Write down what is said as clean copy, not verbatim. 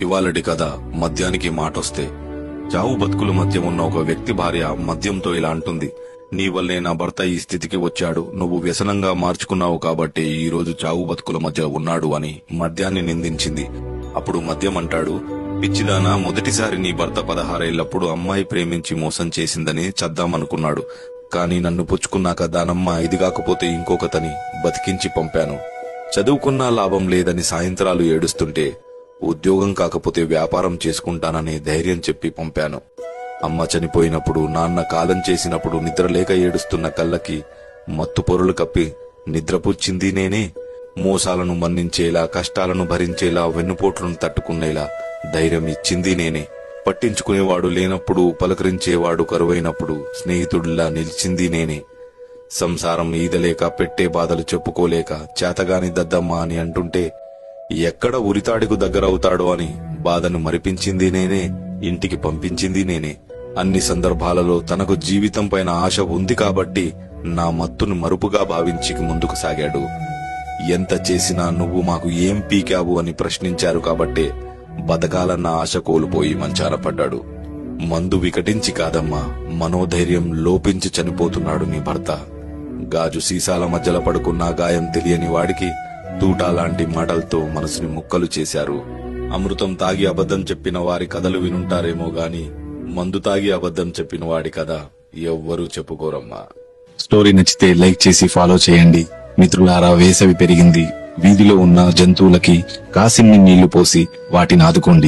ఇవాళటి కథ మద్యానికి మాటొస్తే. చావు బతుకుల మధ్య ఉన్న ఒక వ్యక్తి భార్య మద్యంతో ఇలా అంటుంది. నీ వల్లే నా భర్త ఈ స్థితికి వచ్చాడు, నువ్వు వ్యసనంగా మార్చుకున్నావు కాబట్టి ఈ రోజు చావు బతుకుల మధ్య ఉన్నాడు అని మద్యాన్ని నిందించింది. అప్పుడు మద్యం అంటాడు, పిచ్చిదానా, మొదటిసారి నీ భర్త 16 ఏళ్లప్పుడు అమ్మాయి ప్రేమించి మోసం చేసిందని చద్దామనుకున్నాడు. కాని నన్ను పుచ్చుకున్నాక దానమ్మ ఇది కాకపోతే ఇంకొకతని బతికించి పంపాను. చదువుకున్నా లాభం లేదని సాయంత్రాలు ఏడుస్తుంటే ఉద్యోగం కాకపోతే వ్యాపారం చేసుకుంటాననే ధైర్యం చెప్పి పంపాను. అమ్మ చనిపోయినప్పుడు, నాన్న కాలం చేసినప్పుడు నిద్రలేక ఏడుస్తున్న కళ్ళకి మత్తు పొరులు కప్పి నిద్రపుచ్చింది నేనే. మోసాలను మన్నించేలా, కష్టాలను భరించేలా, వెన్నుపోట్లను తట్టుకునేలా ధైర్యం ఇచ్చింది నేనే. పట్టించుకునేవాడు లేనప్పుడు, పలకరించేవాడు కరువైనప్పుడు స్నేహితుడిలా నిలిచింది నేనే. సంసారం ఈదలేక, పెట్టే బాధలు చెప్పుకోలేక చేతగాని దద్దమ్మ అని అంటుంటే ఎక్కడ ఉరితాడికు దగ్గరవుతాడో అని బాధను మరిపించింది నేనే, ఇంటికి పంపించింది నేనే. అన్ని సందర్భాలలో తనకు జీవితం పైన ఆశ ఉంది కాబట్టి నా మత్తును మరుపుగా భావించి ముందుకు సాగాడు. ఎంత చేసినా నువ్వు మాకు ఏం పీకావు అని ప్రశ్నించారు కాబట్టే బతకాలన్న ఆశ కోల్పోయి మంచాన పడ్డాడు. మందు వికటించి కాదమ్మా, మనోధైర్యం లోపించి చనిపోతున్నాడు నీ భర్త. గాజు సీసాల మధ్యలో పడుకున్న గాయం తెలియని వాడికి తూటా లాంటి మాటలతో మనసుని ముక్కలు చేశారు. అమృతం తాగి అబద్ధం చెప్పిన వారి కథలు వినుంటారేమో గాని మందు తాగి అబద్ధం చెప్పిన వాడి కథ ఎవ్వరూ చెప్పుకోరమ్మా. స్టోరీ నచ్చితే లైక్ చేసి ఫాలో చేయండి. మిత్రులారా, వేసవి పెరిగింది. వీధిలో ఉన్న జంతువులకి కాసిన్ని నీళ్లు పోసి వాటిని ఆదుకోండి.